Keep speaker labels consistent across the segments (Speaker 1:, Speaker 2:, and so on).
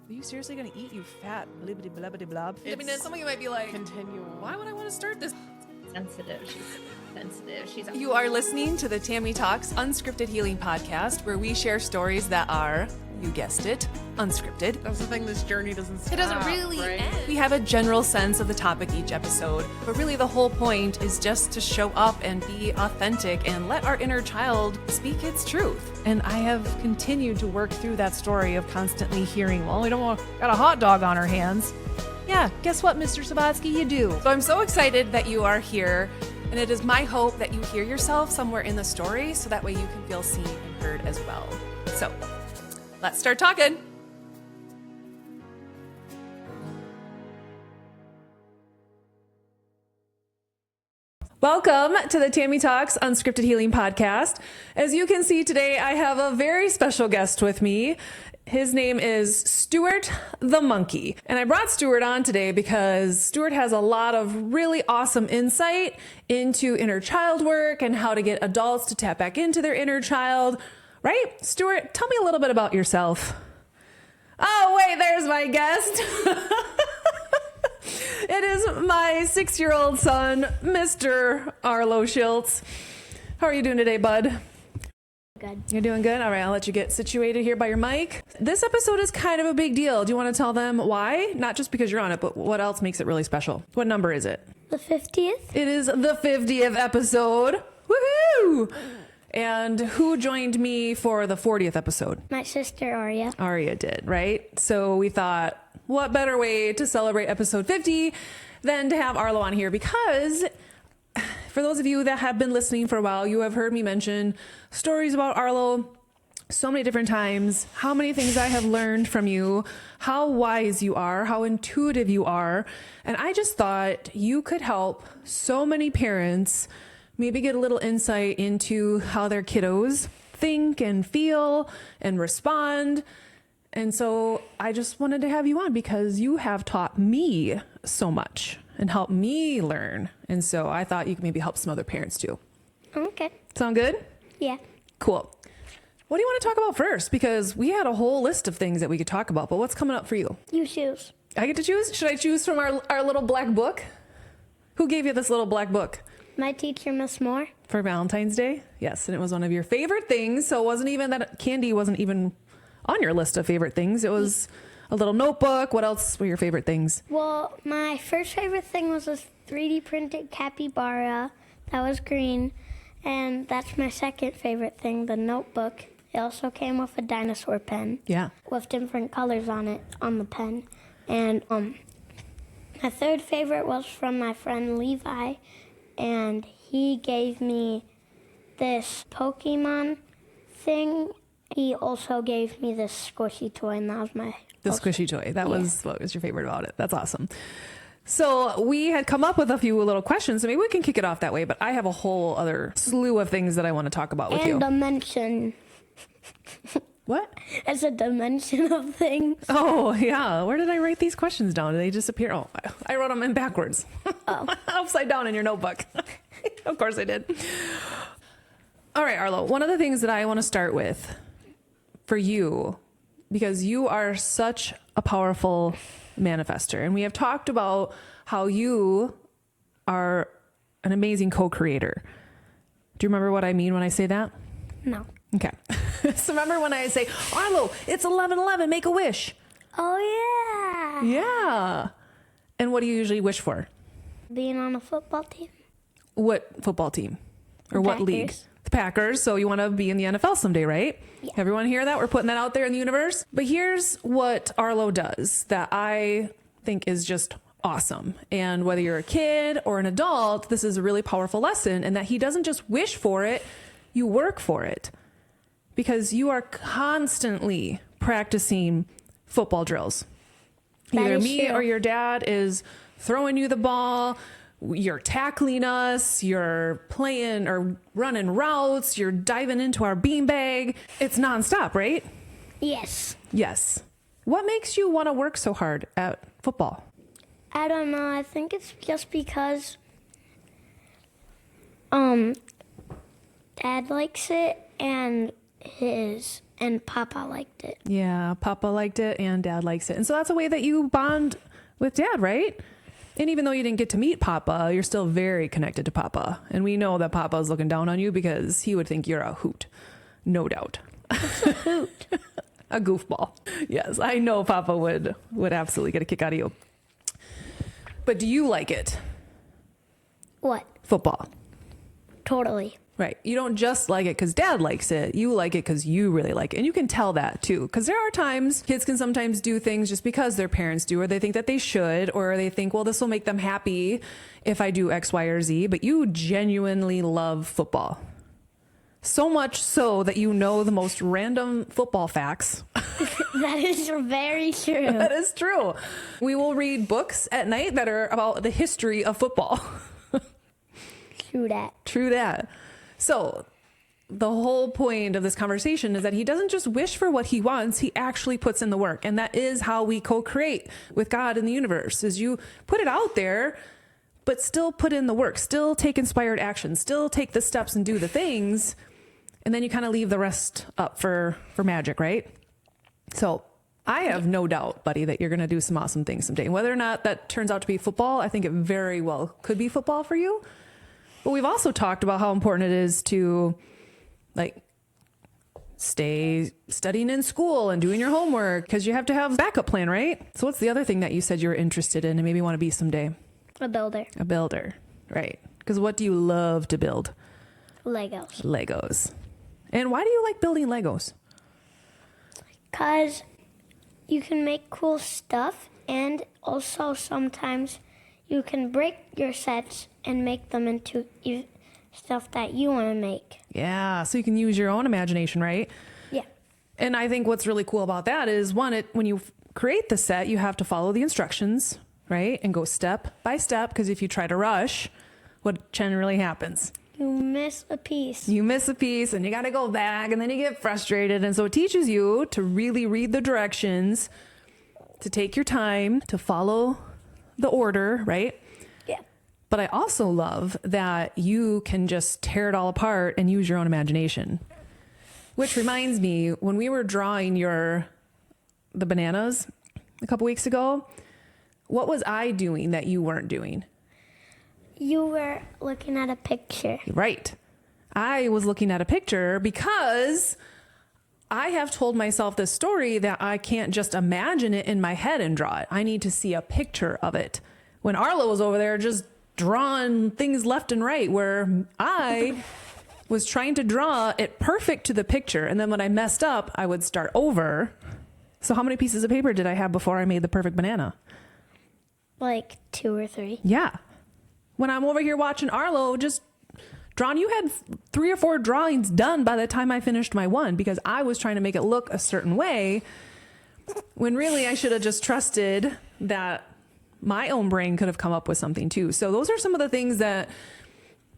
Speaker 1: Are you seriously going to eat, you fat blibbity blabbity blob?
Speaker 2: I mean, some of you might be like,
Speaker 1: Continual.
Speaker 2: why would I want to start this?
Speaker 3: Sensitive. She's sensitive. She's.
Speaker 2: You are listening to the Tami Talks Unscripted Healing Podcast, where we share stories that are, you guessed it, unscripted.
Speaker 1: That's the thing, this journey doesn't stop.
Speaker 2: It doesn't really
Speaker 1: right?
Speaker 2: end. We have a general sense of the topic each episode, but really the whole point is just to show up and be authentic and let our inner child speak its truth.
Speaker 1: And I have continued to work through that story of constantly hearing, well, we don't want, got a hot dog on our hands. Yeah, guess what, Mr. Sabatsky, you do.
Speaker 2: So I'm so excited that you are here, and it is my hope that you hear yourself somewhere in the story so that way you can feel seen and heard as well. So let's start talking. Welcome to the Tami Talks Unscripted Healing Podcast. As you can see today, I have a very special guest with me. His name is Stuart the Monkey. And I brought Stuart on today because Stuart has a lot of really awesome insight into inner child work and how to get adults to tap back into their inner child. Right? Stuart, tell me a little bit about yourself. Oh, wait, there's my guest. It is my 6-year-old son, Mr. Arlo Schultz. How are you doing today, bud?
Speaker 4: Good.
Speaker 2: You're doing good? All right, I'll let you get situated here by your mic. This episode is kind of a big deal. Do you want to tell them why? Not just because you're on it, but what else makes it really special? What number is it?
Speaker 4: The 50th?
Speaker 2: It is the 50th episode. Woohoo! And who joined me for the 40th episode?
Speaker 4: My sister Arya.
Speaker 2: Arya did, right? So we thought, what better way to celebrate episode 50 than to have Arlo on here? Because for those of you that have been listening for a while, you have heard me mention stories about Arlo so many different times, how many things I have learned from you, how wise you are, how intuitive you are. And I just thought you could help so many parents maybe get a little insight into how their kiddos think and feel and respond. And so I just wanted to have you on because you have taught me so much and helped me learn. And so I thought you could maybe help some other parents too.
Speaker 4: Okay.
Speaker 2: Sound good?
Speaker 4: Yeah.
Speaker 2: Cool. What do you want to talk about first? Because we had a whole list of things that we could talk about, but what's coming up for you?
Speaker 4: You choose.
Speaker 2: I get to choose? Should I choose from our little black book? Who gave you this little black book?
Speaker 4: My teacher, Miss Moore.
Speaker 2: For Valentine's Day? Yes, and it was one of your favorite things. So it wasn't even that candy wasn't even on your list of favorite things. It was a little notebook. What else were your favorite things?
Speaker 4: Well, my first favorite thing was a 3D printed capybara that was green. And that's my second favorite thing, the notebook. It also came with a dinosaur pen.
Speaker 2: Yeah.
Speaker 4: With different colors on it, on the pen. And my third favorite was from my friend Levi. And he gave me this Pokemon thing. He also gave me this squishy toy, and that was my...
Speaker 2: The squishy toy. That was what was your favorite about it. That's awesome. So we had come up with a few little questions, so maybe we can kick it off that way, but I have a whole other slew of things that I want to talk about with you.
Speaker 4: And dimension.
Speaker 2: What?
Speaker 4: It's a dimension of things.
Speaker 2: Oh, yeah. Where did I write these questions down? Did they disappear? Oh, I wrote them in backwards.
Speaker 4: Oh.
Speaker 2: Upside down in your notebook. Of course I did. All right, Arlo. One of the things that I want to start with for you, because you are such a powerful manifester, and we have talked about how you are an amazing co-creator. Do you remember what I mean when I say that?
Speaker 4: No.
Speaker 2: Okay. So remember when I say, Arlo, it's 11:11, make a wish.
Speaker 4: Oh, yeah.
Speaker 2: Yeah. And what do you usually wish for?
Speaker 4: Being on a football team.
Speaker 2: What football team? Or what league?
Speaker 4: Packers.
Speaker 2: The Packers. So you want to be in the NFL someday, right?
Speaker 4: Yeah.
Speaker 2: Everyone hear that? We're putting that out there in the universe. But here's what Arlo does that I think is just awesome. And whether you're a kid or an adult, this is a really powerful lesson, and that he doesn't just wish for it, you work for it. Because you are constantly practicing football drills.
Speaker 4: That
Speaker 2: Either
Speaker 4: is
Speaker 2: me
Speaker 4: true.
Speaker 2: or your dad is throwing you the ball, you're tackling us, you're playing or running routes, you're diving into our beanbag. It's nonstop, right?
Speaker 4: Yes.
Speaker 2: Yes. What makes you want to work so hard at football?
Speaker 4: I don't know. I think it's just because Dad likes it, and his and Papa liked it.
Speaker 2: Yeah, Papa liked it and Dad likes it. And so that's a way that you bond with Dad, right? And even though you didn't get to meet Papa, you're still very connected to Papa. And we know that Papa is looking down on you because he would think you're a hoot. No doubt.
Speaker 4: What's a hoot?
Speaker 2: A goofball. Yes, I know Papa would absolutely get a kick out of you. But do you like it?
Speaker 4: What?
Speaker 2: Football.
Speaker 4: Totally.
Speaker 2: Right. You don't just like it because Dad likes it. You like it because you really like it. And you can tell that too. Because there are times kids can sometimes do things just because their parents do, or they think that they should, or they think, well, this will make them happy if I do X, Y, or Z. But you genuinely love football. So much so that you know the most random football facts.
Speaker 4: That is very true.
Speaker 2: That is true. We will read books at night that are about the history of football.
Speaker 4: True that.
Speaker 2: True that. So the whole point of this conversation is that he doesn't just wish for what he wants, he actually puts in the work. And that is how we co-create with God in the universe, is you put it out there, but still put in the work, still take inspired action, still take the steps and do the things. And then you kind of leave the rest up for magic, right? So I have no doubt, buddy, that you're going to do some awesome things someday. And whether or not that turns out to be football, I think it very well could be football for you. But we've also talked about how important it is to like stay studying in school and doing your homework, because you have to have a backup plan, right? So what's the other thing that you said you were interested in and maybe want to be someday?
Speaker 4: A builder.
Speaker 2: A builder, right? Because what do you love to build?
Speaker 4: Legos.
Speaker 2: Legos. And why do you like building Legos?
Speaker 4: Because you can make cool stuff, and also sometimes you can break your sets and make them into stuff that you want to make.
Speaker 2: Yeah, so you can use your own imagination, right?
Speaker 4: Yeah.
Speaker 2: And I think what's really cool about that is, one, when you create the set, you have to follow the instructions, right? And go step by step, because if you try to rush, what generally happens?
Speaker 4: You miss a piece.
Speaker 2: You miss a piece and you got to go back, and then you get frustrated. And so it teaches you to really read the directions, to take your time, to follow the order, right?
Speaker 4: Yeah.
Speaker 2: But I also love that you can just tear it all apart and use your own imagination. Which reminds me, when we were drawing the bananas a couple weeks ago, what was I doing that you weren't doing?
Speaker 4: You were looking at a picture.
Speaker 2: Right. I was looking at a picture because I have told myself this story that I can't just imagine it in my head and draw it. I need to see a picture of it. When Arlo was over there just drawing things left and right, where I was trying to draw it perfect to the picture. And then when I messed up, I would start over. So how many pieces of paper did I have before I made the perfect banana?
Speaker 4: Like 2 or 3.
Speaker 2: Yeah. When I'm over here watching Arlo just drawn, you had 3 or 4 drawings done by the time I finished my one, because I was trying to make it look a certain way, when really I should have just trusted that my own brain could have come up with something too. So those are some of the things that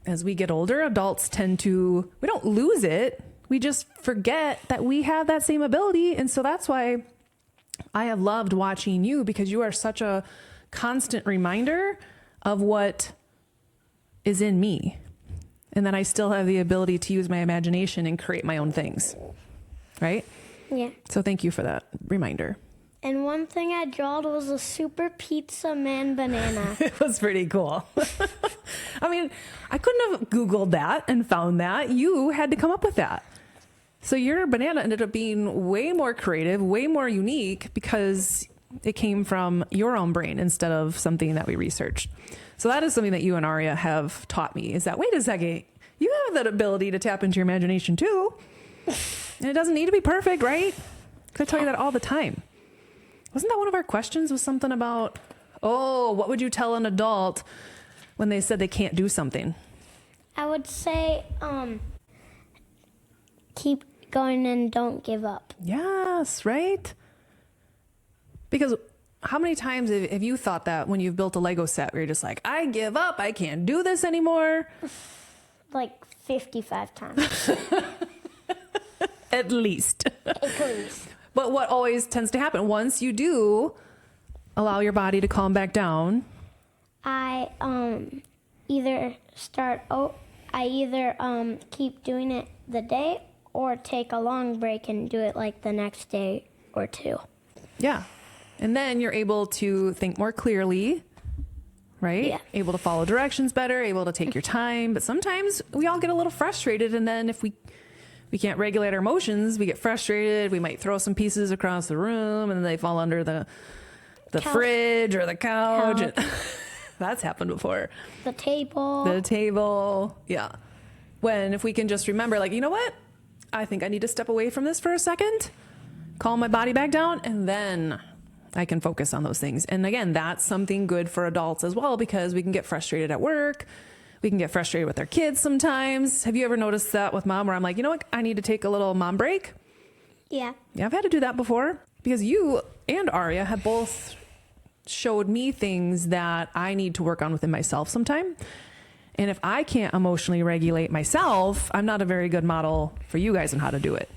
Speaker 2: as we get older, adults tend to, we don't lose it. We just forget that we have that same ability. And so that's why I have loved watching you, because you are such a constant reminder of what is in me, and that I still have the ability to use my imagination and create my own things, right?
Speaker 4: Yeah.
Speaker 2: So thank you for that reminder.
Speaker 4: And one thing I drawed was a super pizza man banana.
Speaker 2: It was pretty cool. I mean, I couldn't have Googled that and found that. You had to come up with that. So your banana ended up being way more creative, way more unique, because it came from your own brain instead of something that we researched. So that is something that you and Aria have taught me, is that, wait a second, you have that ability to tap into your imagination too. And it doesn't need to be perfect, right? I tell you that all the time. Wasn't that one of our questions, was something about, what would you tell an adult when they said they can't do something?
Speaker 4: I would say, keep going and don't give up.
Speaker 2: Yes, right? Because how many times have you thought that when you've built a Lego set where you're just like, I give up, I can't do this anymore?
Speaker 4: Like 55 times.
Speaker 2: At least.
Speaker 4: At least.
Speaker 2: But what always tends to happen, once you do allow your body to calm back down,
Speaker 4: I either keep doing it the day, or take a long break and do it like the next day or two.
Speaker 2: Yeah. And then you're able to think more clearly, right?
Speaker 4: Yeah.
Speaker 2: Able to follow directions better, able to take your time. But sometimes we all get a little frustrated. And then if we can't regulate our emotions, we get frustrated. We might throw some pieces across the room and then they fall under the fridge or the couch. That's happened before.
Speaker 4: The table.
Speaker 2: The table. Yeah. When if we can just remember, like, you know what? I think I need to step away from this for a second, calm my body back down, and then I can focus on those things. And again, that's something good for adults as well, because we can get frustrated at work. We can get frustrated with our kids sometimes. Have you ever noticed that with mom where I'm like, you know what? I need to take a little mom break.
Speaker 4: Yeah.
Speaker 2: Yeah, I've had to do that before because you and Arya have both showed me things that I need to work on within myself sometime. And if I can't emotionally regulate myself, I'm not a very good model for you guys on how to do it.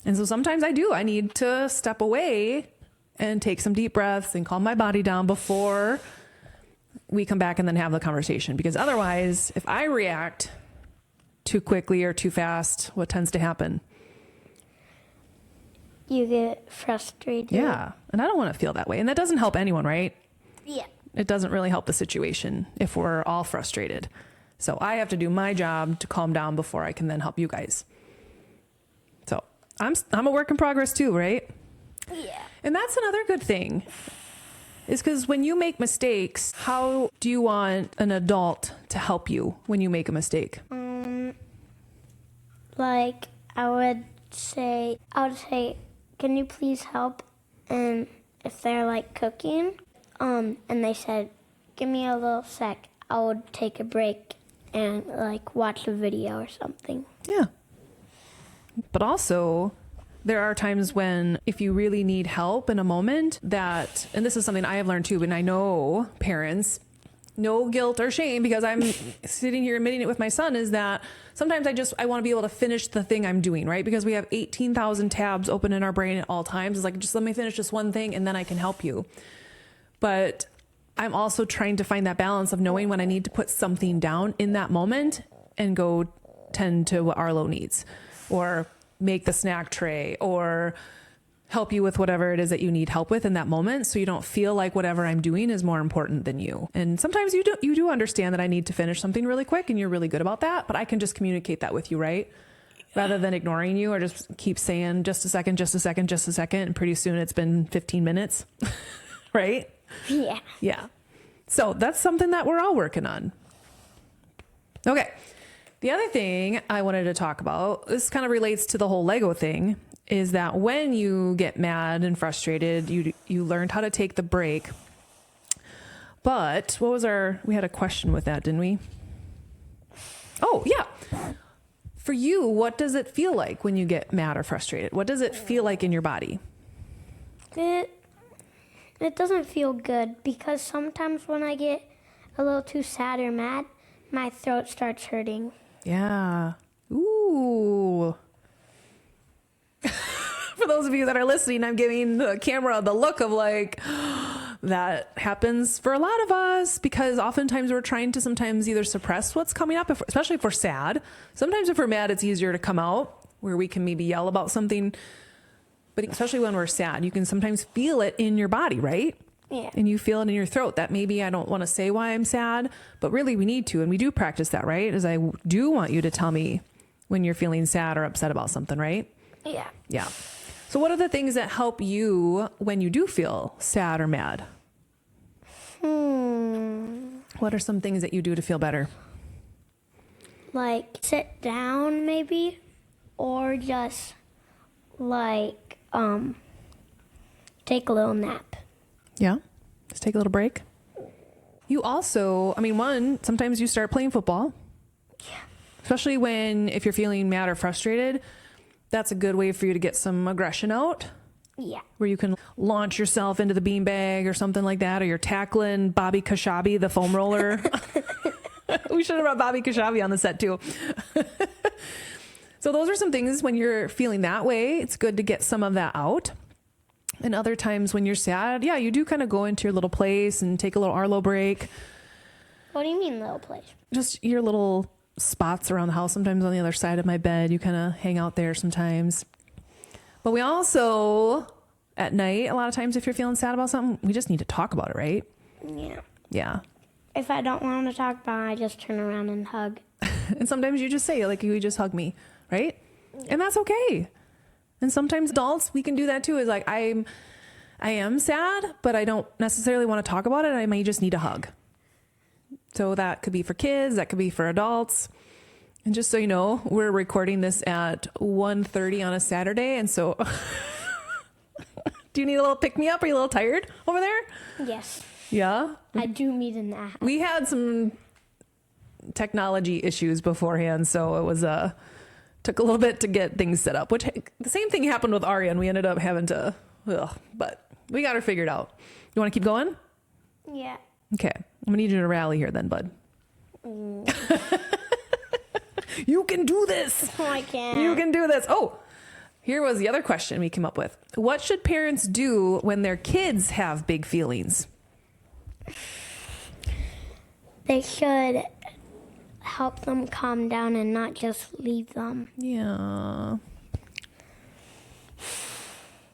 Speaker 2: And so sometimes I need to step away and take some deep breaths and calm my body down before we come back and then have the conversation. Because otherwise, if I react too quickly or too fast, what tends to happen?
Speaker 4: You get frustrated.
Speaker 2: Yeah. And I don't want to feel that way. And that doesn't help anyone, right?
Speaker 4: Yeah.
Speaker 2: It doesn't really help the situation if we're all frustrated. So I have to do my job to calm down before I can then help you guys. So I'm a work in progress too, right?
Speaker 4: Yeah.
Speaker 2: And that's another good thing is because when you make mistakes, how do you want an adult to help you when you make a mistake?
Speaker 4: Like I would say, can you please help? And if they're like cooking, and they said, give me a little sec, I would take a break and like watch a video or something.
Speaker 2: Yeah. But also, there are times when if you really need help in a moment that, and this is something I have learned too, and I know parents, no guilt or shame because I'm sitting here admitting it with my son, is that sometimes I want to be able to finish the thing I'm doing, right? Because we have 18,000 tabs open in our brain at all times. It's like, just let me finish just one thing and then I can help you. But I'm also trying to find that balance of knowing when I need to put something down in that moment and go tend to what Arlo needs, or make the snack tray, or help you with whatever it is that you need help with in that moment, so you don't feel like whatever I'm doing is more important than you. And sometimes you do understand that I need to finish something really quick, and you're really good about that, but I can just communicate that with you, right? Rather than ignoring you or just keep saying just a second, and pretty soon it's been 15 minutes, right?
Speaker 4: Yeah.
Speaker 2: Yeah. So that's something that we're all working on. Okay. The other thing I wanted to talk about, this kind of relates to the whole Lego thing, is that when you get mad and frustrated, you learned how to take the break. But we had a question with that, didn't we? Oh, yeah. For you, what does it feel like when you get mad or frustrated? What does it feel like in your body?
Speaker 4: It doesn't feel good because sometimes when I get a little too sad or mad, my throat starts hurting.
Speaker 2: Yeah. Ooh. For those of you that are listening, I'm giving the camera the look of like, that happens for a lot of us because oftentimes we're trying to sometimes either suppress what's coming up, especially if we're sad. Sometimes if we're mad, it's easier to come out where we can maybe yell about something. But especially when we're sad, you can sometimes feel it in your body, right?
Speaker 4: Yeah.
Speaker 2: And you feel it in your throat that maybe I don't want to say why I'm sad, but really we need to. And we do practice that, right? As I do want you to tell me when you're feeling sad or upset about something, right?
Speaker 4: Yeah.
Speaker 2: Yeah. So what are the things that help you when you do feel sad or mad? What are some things that you do to feel better?
Speaker 4: Like sit down maybe, or just like take a little nap.
Speaker 2: Yeah. Just take a little break. You also, sometimes you start playing football.
Speaker 4: Yeah.
Speaker 2: Especially if you're feeling mad or frustrated, that's a good way for you to get some aggression out.
Speaker 4: Yeah.
Speaker 2: Where you can launch yourself into the beanbag or something like that, or you're tackling Bobby Kashabi, the foam roller. We should have brought Bobby Kashabi on the set too. So those are some things when you're feeling that way, it's good to get some of that out. And other times when you're sad, yeah, you do kind of go into your little place and take a little Arlo break.
Speaker 4: What do you mean little place?
Speaker 2: Just your little spots around the house, sometimes on the other side of my bed. You kind of hang out there sometimes. But we also, at night, a lot of times if you're feeling sad about something, we just need to talk about it, right?
Speaker 4: Yeah.
Speaker 2: Yeah.
Speaker 4: If I don't want to talk about it, I just turn around and hug.
Speaker 2: And sometimes you just say, like, you just hug me, right? And that's okay. And sometimes adults, we can do that too. Is like, I am sad, but I don't necessarily want to talk about it. I may just need a hug. So that could be for kids. That could be for adults. And just so you know, we're recording this at 1:30 on a Saturday. And so do you need a little pick me up? Are you a little tired over there?
Speaker 4: Yes.
Speaker 2: Yeah.
Speaker 4: I do need a nap.
Speaker 2: We had some technology issues beforehand. So it was, took a little bit to get things set up, which the same thing happened with Arya, and we ended up having to, but we got her figured out. You want to keep going?
Speaker 4: Yeah.
Speaker 2: Okay. I'm gonna need you to rally here then, bud. You can do this.
Speaker 4: No, I can't.
Speaker 2: You can do this. Oh, here was the other question we came up with. What should parents do when their kids have big feelings?
Speaker 4: They should help them calm down and not just leave them.
Speaker 2: Yeah.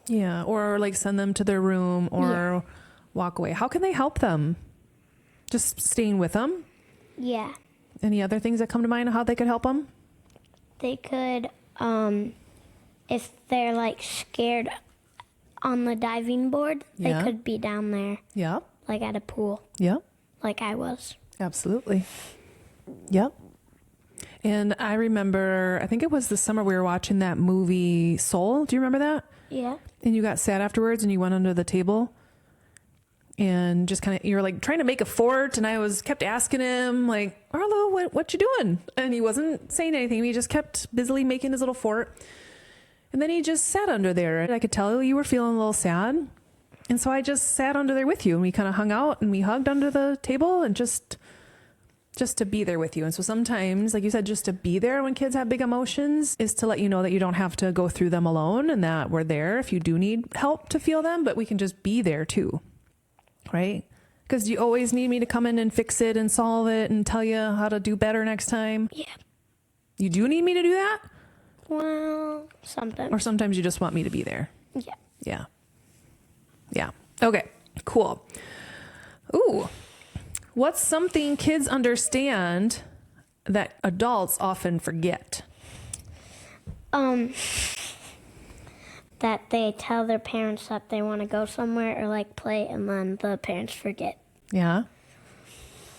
Speaker 2: Yeah. Or like send them to their room or walk away. How can they help them? Just staying with them?
Speaker 4: Yeah.
Speaker 2: Any other things that come to mind of how they could help them?
Speaker 4: They could, if they're like scared on the diving board,
Speaker 2: Yeah.
Speaker 4: they could be down there,
Speaker 2: Yeah.
Speaker 4: like at a pool,
Speaker 2: Yeah.
Speaker 4: like I was.
Speaker 2: Absolutely. Yep. And I remember, I think it was the summer we were watching that movie Soul. Do you remember that?
Speaker 4: Yeah.
Speaker 2: And you got sad afterwards and you went under the table and just kind of, you were like trying to make a fort. And I kept asking him like, Arlo, what you doing? And he wasn't saying anything. He just kept busily making his little fort. And then he just sat under there. And I could tell you were feeling a little sad. And so I just sat under there with you and we kind of hung out and we hugged under the table and just to be there with you. And so sometimes, like you said, just to be there when kids have big emotions is to let you know that you don't have to go through them alone and that we're there if you do need help to feel them, but we can just be there too. Right? Because you always need me to come in and fix it and solve it and tell you how to do better next time.
Speaker 4: Yeah.
Speaker 2: You do need me to do that?
Speaker 4: Well, sometimes.
Speaker 2: Or sometimes you just want me to be there?
Speaker 4: Yeah.
Speaker 2: Yeah. Yeah. Okay, cool. Ooh. What's something kids understand that adults often forget?
Speaker 4: That they tell their parents that they want to go somewhere or like play, and then the parents forget.
Speaker 2: Yeah.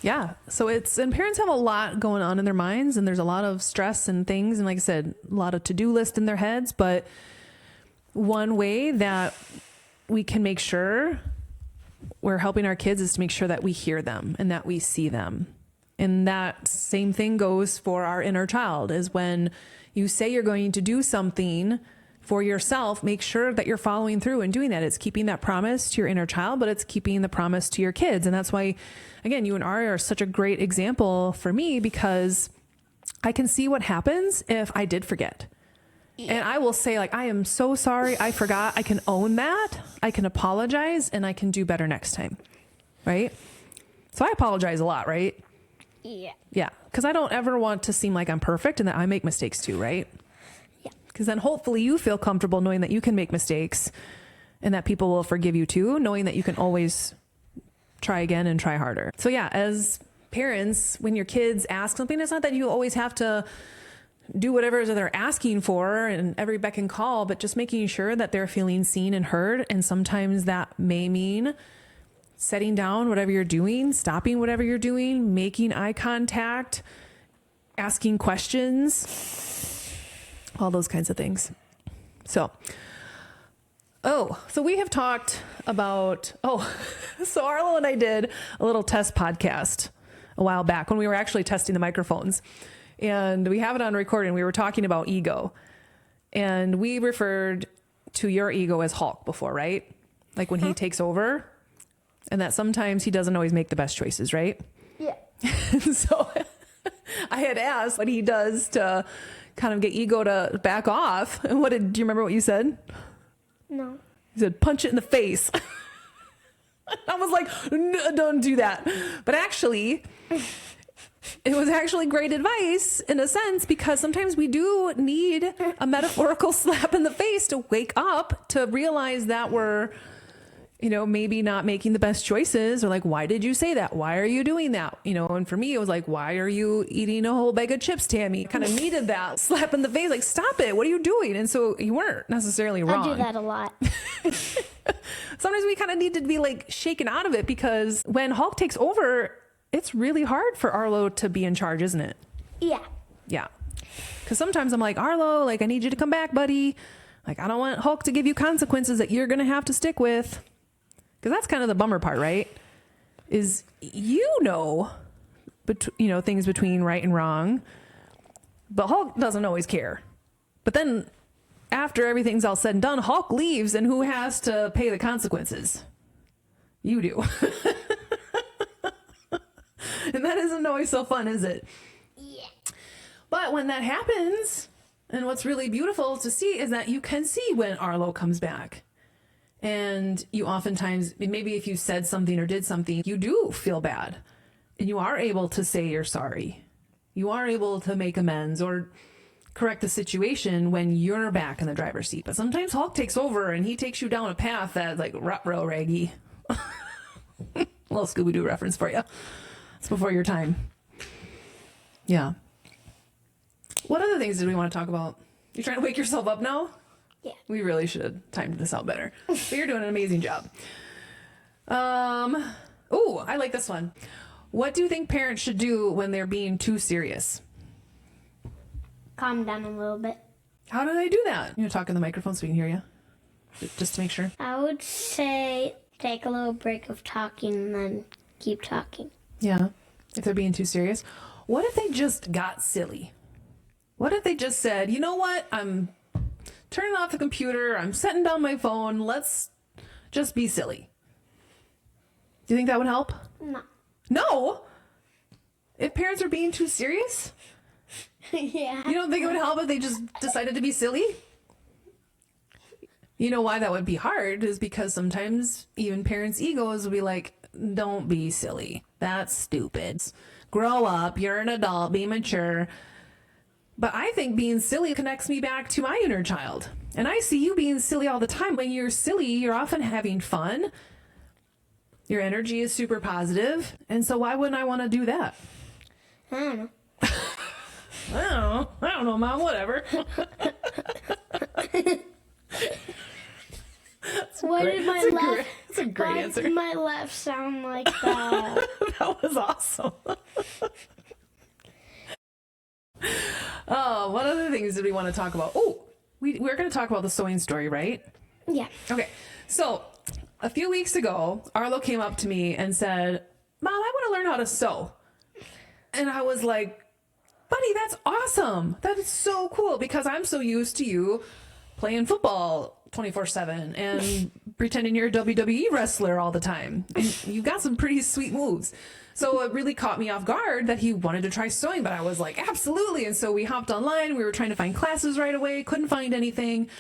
Speaker 2: Yeah. So and parents have a lot going on in their minds, and there's a lot of stress and things. And like I said, a lot of to-do lists in their heads. But one way that we can make sure we're helping our kids is to make sure that we hear them and that we see them. And that same thing goes for our inner child, is when you say you're going to do something for yourself, make sure that you're following through and doing that. It's keeping that promise to your inner child, but it's keeping the promise to your kids. And that's why, again, you and Ari are such a great example for me, because I can see what happens if I did forget. Yeah. And I will say, like, I am so sorry, I forgot. I can own that. I can apologize, and I can do better next time. Right? So I apologize a lot, right?
Speaker 4: Yeah.
Speaker 2: Yeah. Because I don't ever want to seem like I'm perfect and that I make mistakes too, right? Because then hopefully you feel comfortable knowing that you can make mistakes and that people will forgive you too, knowing that you can always try again and try harder. So yeah, as parents, when your kids ask something, it's not that you always have to do whatever it is that they're asking for and every beck and call, but just making sure that they're feeling seen and heard. And sometimes that may mean setting down whatever you're doing, stopping whatever you're doing, making eye contact, asking questions, all those kinds of things. So we have talked about, so Arlo and I did a little test podcast a while back when we were actually testing the microphones, and we have it on recording. We were talking about ego, and we referred to your ego as Hulk before, right? Like when he takes over, and that sometimes he doesn't always make the best choices, right?
Speaker 4: Yeah.
Speaker 2: So I had asked what he does to kind of get ego to back off. And do you remember what you said?
Speaker 4: No.
Speaker 2: You said, punch it in the face. I was like, no, don't do that. But actually, it was actually great advice in a sense, because sometimes we do need a metaphorical slap in the face to wake up, to realize that we're, maybe not making the best choices, or like, why did you say that? Why are you doing that? And for me, it was like, why are you eating a whole bag of chips, Tami? Kind of needed that slap in the face, like, stop it. What are you doing? And so you weren't necessarily wrong.
Speaker 4: I do that a lot.
Speaker 2: Sometimes we kind of need to be like shaken out of it, because when Hulk takes over, it's really hard for Arlo to be in charge, isn't it?
Speaker 4: Yeah.
Speaker 2: Yeah. Because sometimes I'm like, Arlo, like, I need you to come back, buddy. Like, I don't want Hulk to give you consequences that you're going to have to stick with. Because that's kind of the bummer part, right? Is things between right and wrong, but Hulk doesn't always care. But then after everything's all said and done, Hulk leaves, and who has to pay the consequences? You do. And that isn't always so fun, is it?
Speaker 4: Yeah.
Speaker 2: But when that happens, and what's really beautiful to see is that you can see when Arlo comes back. And you oftentimes, maybe if you said something or did something, you do feel bad. And you are able to say you're sorry. You are able to make amends or correct the situation when you're back in the driver's seat. But sometimes Hulk takes over and he takes you down a path that's like ruh-roh raggy. Little Scooby-Doo reference for you. It's before your time. Yeah. What other things did we want to talk about? You trying to wake yourself up now?
Speaker 4: Yeah.
Speaker 2: We really should have timed this out better. But you're doing an amazing job. Oh, I like this one. What do you think parents should do when they're being too serious?
Speaker 4: Calm down a little bit.
Speaker 2: How do they do that? You know, talk in the microphone so we can hear you. Just to make sure.
Speaker 4: I would say take a little break of talking and then keep talking.
Speaker 2: Yeah. If they're being too serious. What if they just got silly? What if they just said, you know what? I'm turning off the computer. I'm setting down my phone. Let's just be silly. Do you think that would help?
Speaker 4: No.
Speaker 2: No? If parents are being too serious?
Speaker 4: Yeah.
Speaker 2: You don't think it would help if they just decided to be silly? You know why that would be hard is because sometimes even parents' egos will be like, don't be silly. That's stupid. Grow up. You're an adult. Be mature. But I think being silly connects me back to my inner child. And I see you being silly all the time. When you're silly, you're often having fun. Your energy is super positive. And so why wouldn't I want to do that?
Speaker 4: I don't know.
Speaker 2: I don't know, Mom. Whatever.
Speaker 4: Why did my left?
Speaker 2: That's a great answer.
Speaker 4: Did my left sound like that?
Speaker 2: That was awesome. Oh, what other things did we want to talk about? Oh, we're going to talk about the sewing story, right?
Speaker 4: Yeah.
Speaker 2: Okay. So a few weeks ago, Arlo came up to me and said, Mom, I want to learn how to sew. And I was like, buddy, that's awesome. That is so cool, because I'm so used to you playing football 24/7 and pretending you're a WWE wrestler all the time. And you've got some pretty sweet moves. So it really caught me off guard that he wanted to try sewing, but I was like, absolutely. And so we hopped online. We were trying to find classes right away. Couldn't find anything.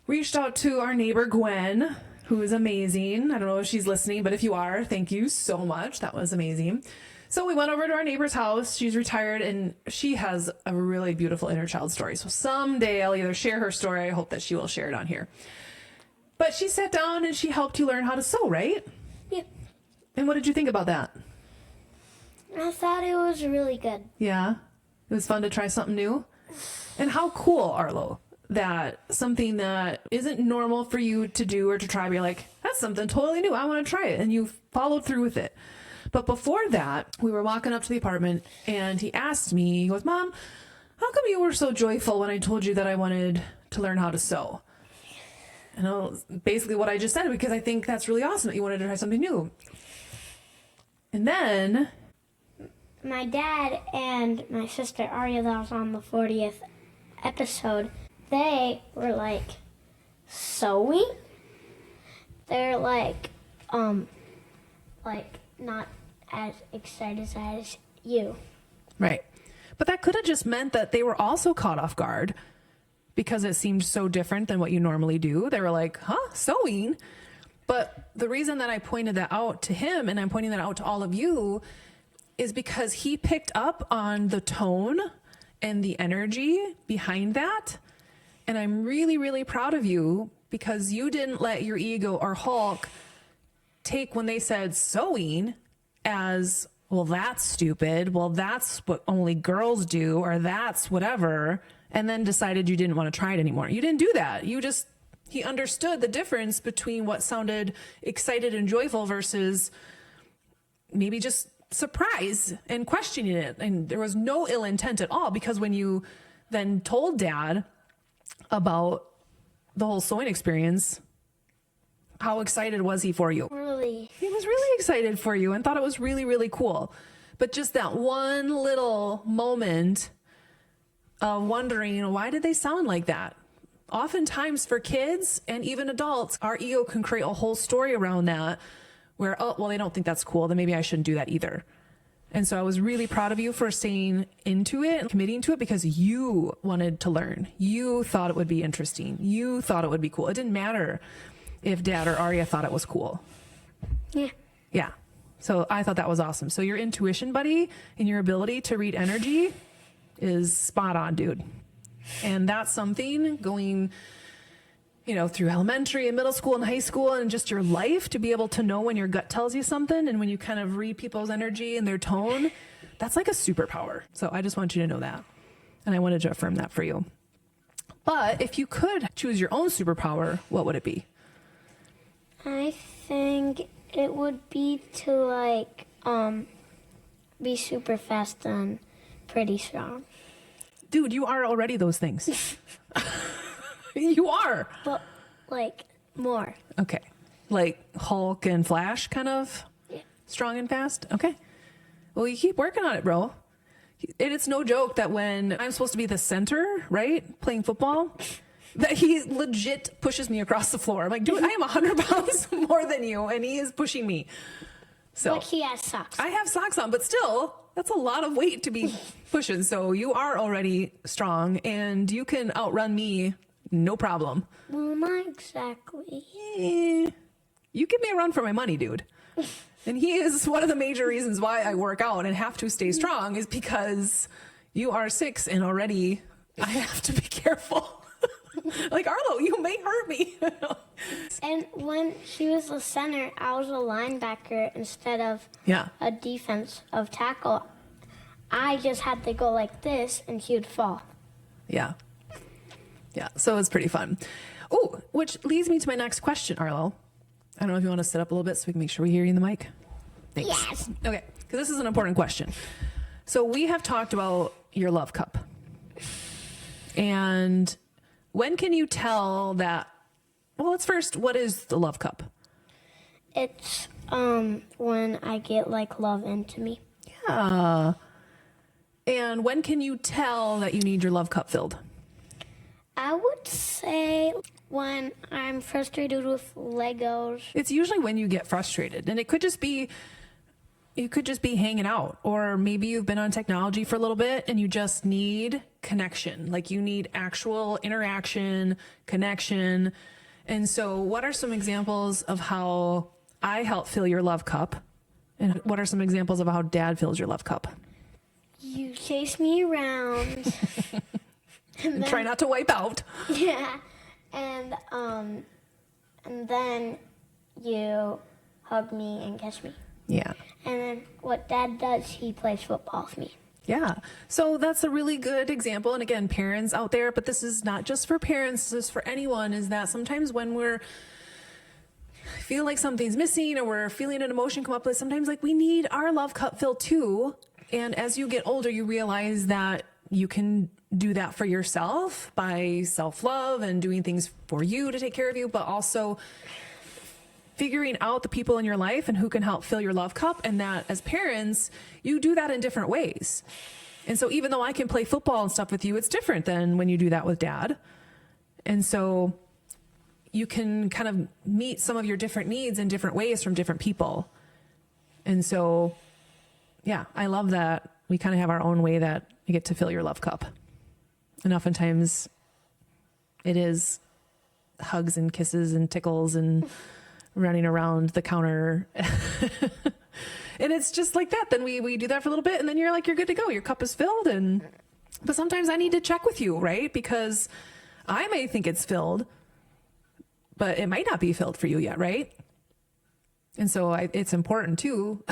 Speaker 2: Reached out to our neighbor, Gwen, who is amazing. I don't know if she's listening, but if you are, thank you so much. That was amazing. So we went over to our neighbor's house. She's retired, and she has a really beautiful inner child story. So someday I'll either share her story. I hope that she will share it on here. But she sat down and she helped you learn how to sew, right?
Speaker 4: Yeah.
Speaker 2: And what did you think about that?
Speaker 4: I thought it was really good.
Speaker 2: Yeah. It was fun to try something new. And how cool, Arlo, that something that isn't normal for you to do or to try, but you're like, that's something totally new. I want to try it. And you followed through with it. But before that, we were walking up to the apartment and he asked me, he goes, Mom, how come you were so joyful when I told you that I wanted to learn how to sew? And I was basically what I just said, because I think that's really awesome that you wanted to try something new. And then
Speaker 4: My dad and my sister Arya, that was on the 40th episode, they were like sewing. They're like not as excited as you.
Speaker 2: Right. But that could have just meant that they were also caught off guard because it seemed so different than what you normally do. They were like, huh, sewing? But the reason that I pointed that out to him, and I'm pointing that out to all of you, is because he picked up on the tone and the energy behind that. And I'm really, really proud of you because you didn't let your ego or Hulk take when they said sewing as, well, that's stupid. Well, that's what only girls do, or that's whatever. And then decided you didn't want to try it anymore. You didn't do that. He understood the difference between what sounded excited and joyful versus maybe just surprise and questioning it. And there was no ill intent at all, because when you then told Dad about the whole sewing experience, how excited was he for you?
Speaker 4: Really?
Speaker 2: He was really excited for you and thought it was really, really cool. But just that one little moment of wondering, why did they sound like that? Oftentimes for kids and even adults, our ego can create a whole story around that where, oh, well, they don't think that's cool, then maybe I shouldn't do that either. And so I was really proud of you for staying into it and committing to it because you wanted to learn. You thought it would be interesting. You thought it would be cool. It didn't matter if Dad or Arya thought it was cool.
Speaker 4: Yeah.
Speaker 2: Yeah. So I thought that was awesome. So your intuition, buddy, and your ability to read energy is spot on, dude. And that's something going, through elementary and middle school and high school and just your life, to be able to know when your gut tells you something and when you kind of read people's energy and their tone, that's like a superpower. So I just want you to know that. And I wanted to affirm that for you. But if you could choose your own superpower, what would it be?
Speaker 4: I think it would be to be super fast and pretty strong.
Speaker 2: Dude, you are already those things. You are.
Speaker 4: But more.
Speaker 2: Okay. Like Hulk and Flash kind of?
Speaker 4: Yeah.
Speaker 2: Strong and fast? Okay. Well, you keep working on it, bro. And it's no joke that when I'm supposed to be the center, right, playing football, that he legit pushes me across the floor. I'm like, dude, I am 100 pounds more than you, and he is pushing me. So
Speaker 4: But he has socks.
Speaker 2: I have socks on, but still, that's a lot of weight to be pushing. So you are already strong, and you can outrun me, no problem.
Speaker 4: Well, not exactly.
Speaker 2: You give me a run for my money, dude. And he is one of the major reasons why I work out and have to stay strong, is because you are 6 and already I have to be careful. Like, Arlo, you may hurt me.
Speaker 4: And when she was the center, I was a linebacker instead of a defensive tackle. I just had to go like this and she would fall.
Speaker 2: Yeah. Yeah. So it's pretty fun. Oh, which leads me to my next question, Arlo. I don't know if you want to sit up a little bit so we can make sure we hear you in the mic. Thanks.
Speaker 4: Yes.
Speaker 2: Okay. Because this is an important question. So we have talked about your love cup. And when can you tell that? Well, let's first, what is the love cup?
Speaker 4: It's when I get love into me.
Speaker 2: Yeah. And when can you tell that you need your love cup filled?
Speaker 4: I would say when I'm frustrated with Legos.
Speaker 2: It's usually when you get frustrated, and it could just be, you could just be hanging out, or maybe you've been on technology for a little bit and you just need connection. Like, you need actual interaction, connection. And so what are some examples of how I help fill your love cup? And what are some examples of how Dad fills your love cup?
Speaker 4: You chase me around.
Speaker 2: And try not to wipe out.
Speaker 4: Yeah. And then you hug me and kiss me.
Speaker 2: Yeah.
Speaker 4: And then what Dad does, he plays football with me.
Speaker 2: Yeah. So that's a really good example. And again, parents out there, but this is not just for parents, this is for anyone, is that sometimes when we're feel like something's missing, or we're feeling an emotion come up, sometimes we need our love cup filled too. And as you get older, you realize that you can do that for yourself by self-love and doing things for you to take care of you, but also figuring out the people in your life and who can help fill your love cup. And that as parents, you do that in different ways. And so even though I can play football and stuff with you, it's different than when you do that with Dad. And so you can kind of meet some of your different needs in different ways from different people. And so, yeah, I love that we kind of have our own way that we get to fill your love cup. And oftentimes it is hugs and kisses and tickles and running around the counter And it's just like that. Then we do that for a little bit and then you're like, you're good to go. Your cup is filled. But sometimes I need to check with you, right? Because I may think it's filled, but it might not be filled for you yet, right? And so it's important too.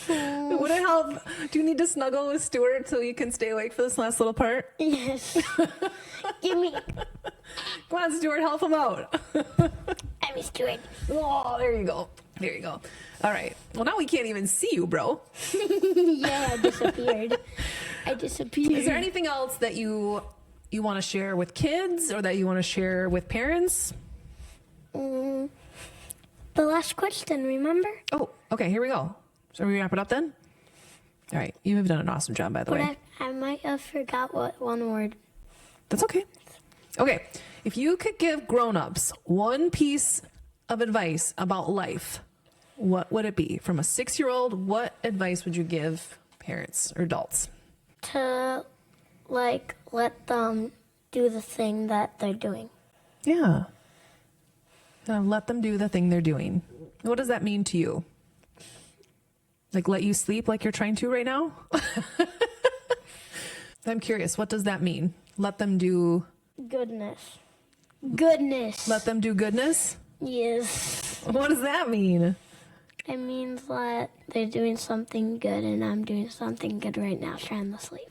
Speaker 2: Would it help? Do you need to snuggle with Stuart so you can stay awake for this last little part?
Speaker 4: Yes. Give me.
Speaker 2: Come on, Stuart, help him out.
Speaker 4: I miss Stuart.
Speaker 2: Oh, there you go. There you go. All right. Well, now we can't even see you, bro.
Speaker 4: Yeah, I disappeared.
Speaker 2: Is there anything else that you want to share with kids or that you want to share with parents?
Speaker 4: The last question, remember?
Speaker 2: Oh, okay. Here we go. So we wrap it up then? All right. You have done an awesome job, by the way.
Speaker 4: I might have forgot what one word.
Speaker 2: That's okay. Okay. If you could give grown-ups one piece of advice about life, what would it be? From a 6-year-old, what advice would you give parents or adults?
Speaker 4: To, like, let them do the thing that they're doing.
Speaker 2: Yeah. Let them do the thing they're doing. What does that mean to you? Like let you sleep like you're trying to right now? I'm curious. What does that mean? Let them do...
Speaker 4: Goodness.
Speaker 2: Let them do goodness?
Speaker 4: Yes.
Speaker 2: What does that mean?
Speaker 4: It means that they're doing something good and I'm doing something good right now, trying to sleep.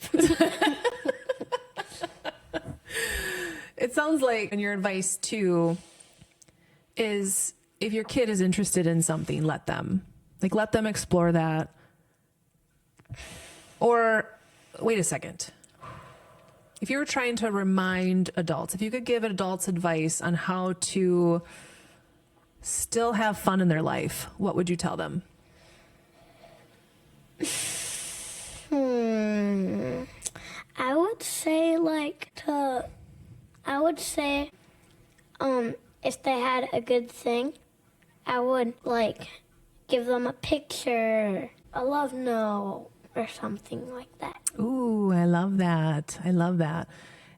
Speaker 2: It sounds like, and your advice too, is if your kid is interested in something, let them explore that. Or wait a second. If you were trying to remind adults, if you could give adults advice on how to still have fun in their life, what would you tell them?
Speaker 4: I would say if they had a good thing, I would give them a picture, a love note, or something like that.
Speaker 2: Ooh, I love that. I love that.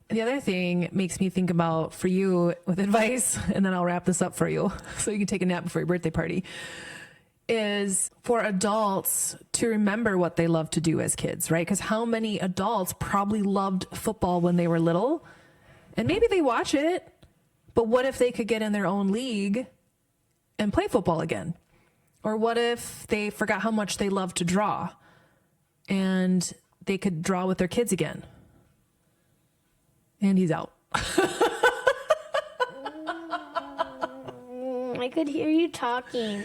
Speaker 2: And the other thing makes me think about for you with advice, and then I'll wrap this up for you so you can take a nap before your birthday party, is for adults to remember what they love to do as kids, right? Because how many adults probably loved football when they were little? And maybe they watch it, but what if they could get in their own league and play football again? Or what if they forgot how much they love to draw and they could draw with their kids again? And he's out.
Speaker 4: I could hear you talking.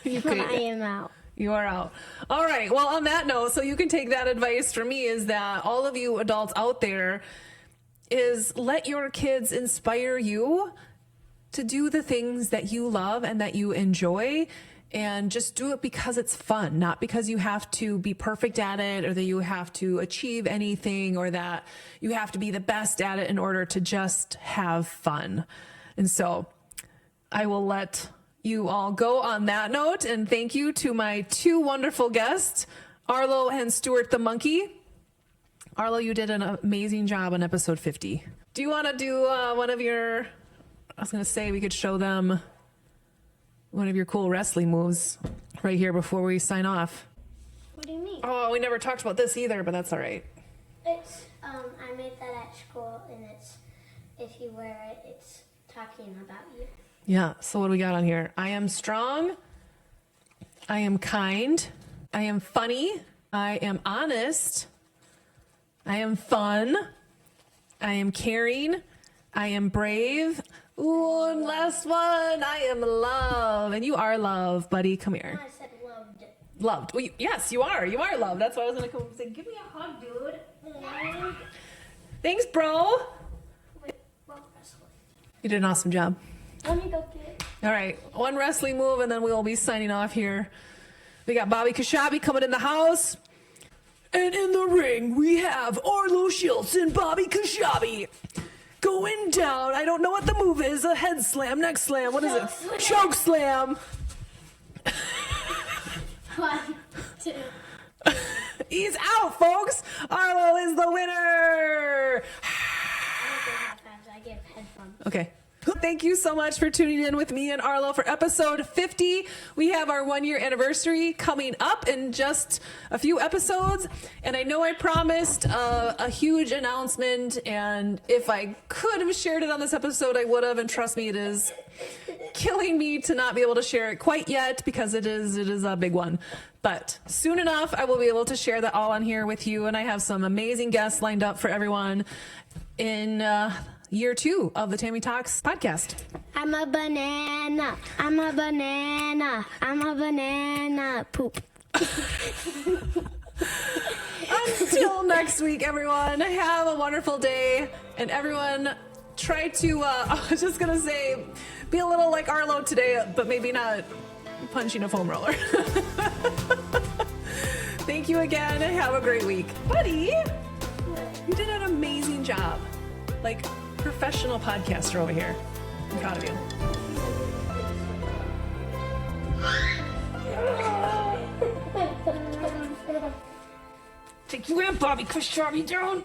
Speaker 4: When I am out.
Speaker 2: You are out. All right. Well, on that note, so you can take that advice from me is that all of you adults out there is let your kids inspire you to do the things that you love and that you enjoy, and just do it because it's fun, not because you have to be perfect at it or that you have to achieve anything or that you have to be the best at it in order to just have fun. And so I will let you all go on that note, and thank you to my two wonderful guests, Arlo and Stuart the monkey. Arlo, you did an amazing job on episode 50. Do you want to do one of your, I was going to say we could show them one of your cool wrestling moves right here before we sign off.
Speaker 4: What do you mean?
Speaker 2: Oh, we never talked about this either, but that's all right.
Speaker 4: It's, I made that at school, and it's, if you wear it, it's talking about you.
Speaker 2: Yeah, so what do we got on here? I am strong. I am kind. I am funny. I am honest. I am fun. I am caring. I am brave. Ooh, and last one. I am love. And you are love, buddy. Come here.
Speaker 4: I said loved.
Speaker 2: Loved. Well, yes, you are. You are loved. That's why I was going to come and say, give me a hug, dude. Thanks, bro.
Speaker 4: Wait, what wrestling?
Speaker 2: You did an awesome job.
Speaker 4: Let me go get it.
Speaker 2: All right, one wrestling move, and then we'll be signing off here. We got Bobby Kashabi coming in the house. And in the ring, we have Arlo Schultz and Bobby Kashabi going down. I don't know what the move is. A head slam, neck slam. What is it? Choke slam.
Speaker 4: 1, 2.
Speaker 2: He's out, folks. Arlo is the winner.
Speaker 4: I give headphones.
Speaker 2: Okay. Thank you so much for tuning in with me and Arlo for episode 50. We have our 1 year anniversary coming up in just a few episodes. And I know I promised a huge announcement. And if I could have shared it on this episode, I would have. And trust me, it is killing me to not be able to share it quite yet because it is a big one. But soon enough, I will be able to share that all on here with you. And I have some amazing guests lined up for everyone in year 2 of the Tami Talks podcast.
Speaker 4: I'm a banana. I'm a banana. I'm a banana. Poop.
Speaker 2: Until next week, everyone, have a wonderful day. And everyone, try to, I was just going to say, be a little like Arlo today, but maybe not punching a foam roller. Thank you again, and have a great week. Buddy, you did an amazing job. Like, professional podcaster over here. I'm proud of you. Take you in, Bobby. Push Bobby down.